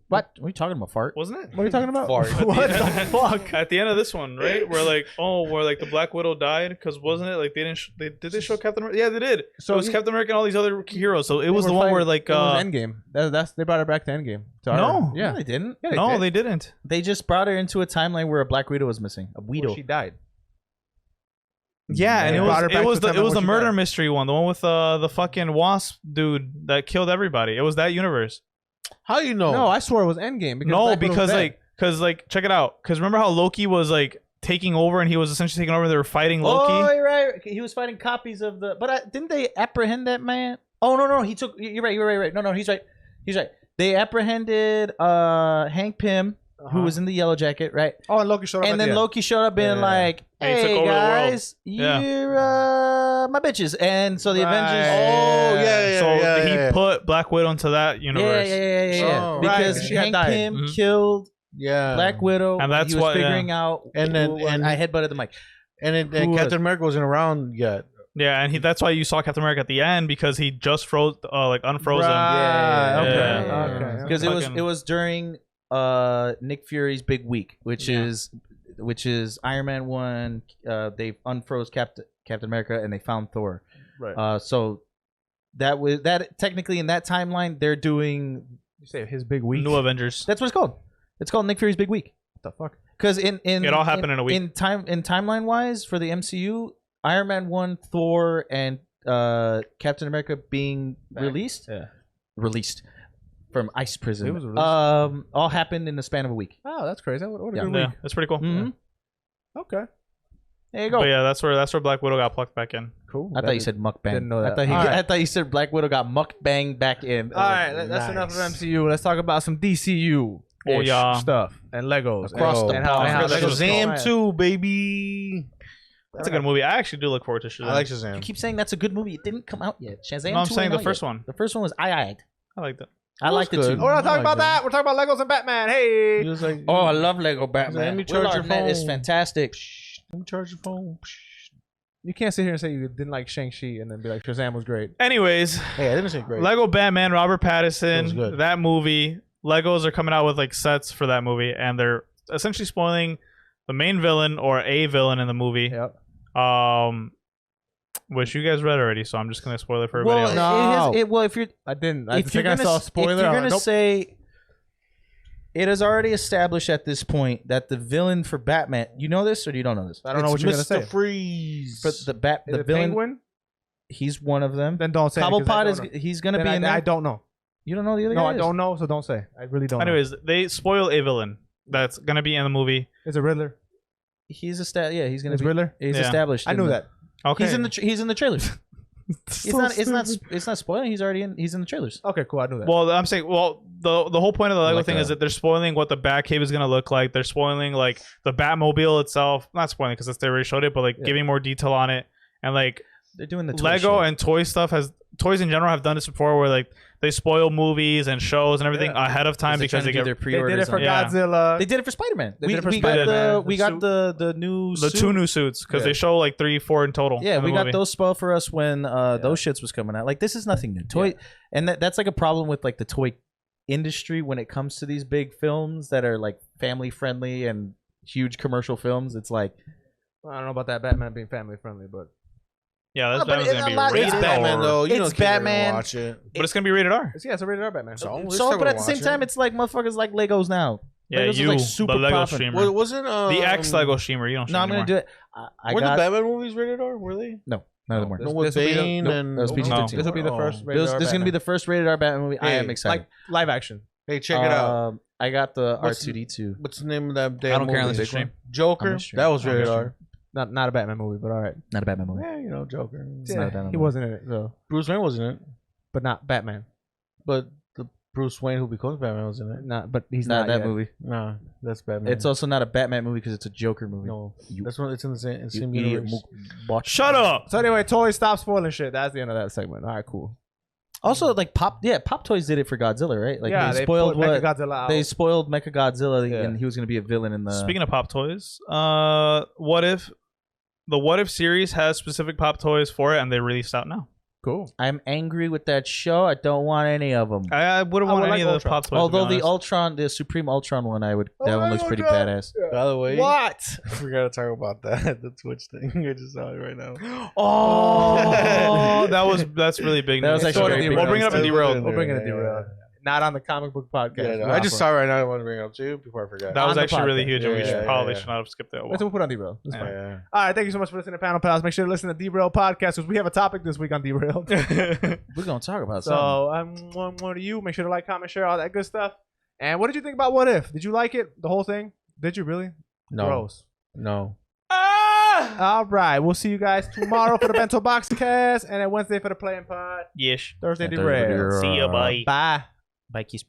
What? What are you talking about? Fart? wasn't it? What are you talking about? Fart. What the fuck? At the end of this one, right? Where like, where like the Black Widow died, because wasn't it like they didn't? Did they show Captain America? Yeah, they did. So So it was you- Captain America and all these other heroes. So it was They the were one where fighting- like, it was Endgame. That's they brought her back to Endgame. To No. yeah, No, they didn't. yeah, no, did. they didn't. They just brought her into a timeline where a Black Widow was missing. A Where Widow. she died. Yeah, and They it brought her was back it was to the the it was timeline the where she murder died. mystery one, the one with the fucking wasp dude that killed everybody. It was that universe. How you know? No, I swore it was Endgame. Because No, Black Widow's because dead. like check it out. Because remember how Loki was like taking over and he was essentially taking over. They were fighting Loki. Oh, you're right. He was fighting copies of the. But didn't they apprehend that man? Oh no, he took. You're right. You're right. No, he's right. He's right. They apprehended Hank Pym, who was in the Yellow Jacket, right? Oh, and Loki showed up. And at then the end. Loki showed up being Yeah. like, And he took "Hey over the world." guys, Yeah. you're my bitches." And so the Right. Avengers. Oh yeah. So yeah, he yeah. put Black Widow into that Yeah, universe. yeah. Oh. Because Right, she had Hank died. Pym Mhm. killed Yeah. Black Widow, And that's he was what- yeah. figuring out. And then- who- and- I headbutted the mic. And Who Captain was- America wasn't around yet. Yeah, and that's why you saw Captain America at the end because he just froze, like unfroze him. Right, okay, Yeah. okay. Because Fucking- it was during Nick Fury's big week, which is Iron Man 1. They unfroze Captain America and they found Thor. Right. So that technically in that timeline they're doing. You say his big week. New Avengers. That's what it's called. It's called Nick Fury's big week. What the fuck? Because in It all happened in a week. In timeline wise for the MCU, Iron Man 1, Thor, and Captain America being released from ice prison. It was released. All happened in the span of a week. Oh, that's crazy. What a Yeah. good Yeah, week. that's pretty cool. Mhm. Okay. There you go. But yeah, that's where Black Widow got plucked back in. Cool. I thought you said mukbang. Didn't know that. I thought you said Black Widow got mukbang back in. All right, that's enough of MCU. Let's talk about some DCU. Oh, yeah. Stuff and Legos Across the and how pond. Legos Shazam go. 2, baby. That's a good movie. I actually do look forward to Shazam. I like You Shazam. keep saying that's a good movie. It didn't come out yet. Shazam. No, I'm 2 saying ain't the out first yet. one. The first one was I I like that. I liked it good. too. We're not I talking like about that. We're talking about Legos and Batman. Hey. He was like, Oh, I love Lego Batman. Let me Will charge your Arnett is phone. fantastic. let me charge your phone. You can't sit here and say you didn't like Shang-Chi and then be like Shazam was great. Anyways, Hey, I didn't say great. Lego Batman, Robert It was Pattinson, good. that movie. Legos are coming out with like sets for that movie, and they're essentially spoiling the main villain or a villain in the movie. Yep. Which you guys read already, so I'm just gonna spoil it for everybody else. No. Well, if you're I didn't. I if think you're I gonna, saw a if spoiler. you're I'm gonna like, nope. say it is already established at this point that the villain for Batman, you know this or you don't know this? I don't know what you're gonna say. Freeze. For the Is the it villain, Penguin? he's one of them. Then don't say. it, 'cause I Cobblepot don't is know. he's gonna Then be in there. I don't know. You don't know the other No, guy? I don't know. So don't say. I really don't. know. Anyways, they spoil a villain that's gonna be in the movie. Is it Riddler? He's he's gonna Is be Riddler? he's Yeah. established. I in knew the- that. Okay, He's in the trailers. It's not spoiling. He's in the trailers. Okay, cool. I knew that. Well, I'm saying, the whole point of the Lego Like thing that. is that they're spoiling what the Batcave is gonna look like. They're spoiling like the Batmobile itself. Not spoiling because they already showed it, but like Yeah. giving more detail on it. And like They're doing the toy Lego show. and toy stuff toys in general have done this before, where like they spoil movies and shows and everything Yeah. ahead of time because they do get their they pre-orders. did it for on- Yeah. Godzilla. They did it for Spider-Man. They We, did it for we got Spider-Man. the we The got the new the suit. 2 new suits because Yeah. they show like 3-4 in total. Yeah, in the we got movie. those spoiled for us when those shits was coming out. Like this is nothing new. Toy, and that's like a problem with like the toy industry when it comes to these big films that are like family friendly and huge commercial films. It's like I don't know about that Batman being family friendly, but Yeah, that's Oh, but Batman's it's gonna a be lot- rated It's It's Batman R. though. You It's know kids are gonna Batman. watch it. But it's gonna be rated R. it's rated R Batman. So, we're so, still but gonna at the same watch time, it. it's like motherfuckers like Legos now. Yeah, Legos is, you, like, the super Lego poppin'. streamer. Wasn't The ex Lego streamer. You don't. No, I'm gonna do it. I Were got the Batman movies rated R? Were they? no, none of them were. This- No, with this will be the- Bane nope, and that was PG-13. This will be the first rated This R is gonna be Batman. the first rated R Batman movie. I Hey, am excited. like live action. Hey, check it out. I got the What's- R2D2. What's the name of that damn I don't care movie? unless it's stream. Joker. I'm stream. That was I'm rated stream. R. Not a Batman movie, but all right. Not a Batman movie. Yeah, you know Joker. It's not a Batman he movie. wasn't in it, so Bruce Wayne was in it, but not Batman. but the Bruce Wayne who becomes Batman was in it. Not, but he's Not not, that yet. movie. Nah, that's Batman. It's also not a Batman movie because it's a Joker movie. no. You- That's what it's in the same, You same idiot. universe. Botch. Shut up. So anyway, toys, stop spoiling shit. That's the end of that segment. All right, cool. Also, like Pop Toys did it for Godzilla, right? Like yeah, they spoiled put what Mechagodzilla out. they spoiled Mechagodzilla, Yeah. and he was gonna be a villain in the. Speaking of Pop Toys, what if the What If series has specific Pop Toys for it, and they released out now? cool. I'm angry with that show. I don't want any of them. I wouldn't I want would any like of the Ultron. Pop Toys. Although to be honest. the Supreme Ultron one, that Oh, one looks pretty Ultron. badass. By the way, What? I forgot to talk about that. The Twitch thing. I just saw it right now. Oh, that's really big. That was news. actually very We'll bring it up in big. derailed. We'll bring it in Yeah, derailed. Not on the comic book podcast. Yeah, no, I just saw it right now. I want to bring it up to you before I forget. That was On the actually really podcast. huge, and we Yeah, should yeah, probably yeah. should not have skipped that. Let's put on derailed. That's Yeah. fine. Yeah. All right, thank you so much for listening to Panel Pals. Make sure to listen to Derailed Podcast because we have a topic this week on Derailed. We're gonna talk about something. So one of you. Make sure to like, comment, share, all that good stuff. And what did you think about What If? Did you like it? The whole thing? Did you really? No. Gross. No. All right. We'll see you guys tomorrow for the Bento Box Cast and then Wednesday for the Playing Pod. Yes. Thursday Thursday Derailed. Derailed. See ya. Bye. Bye. Bye, Keys.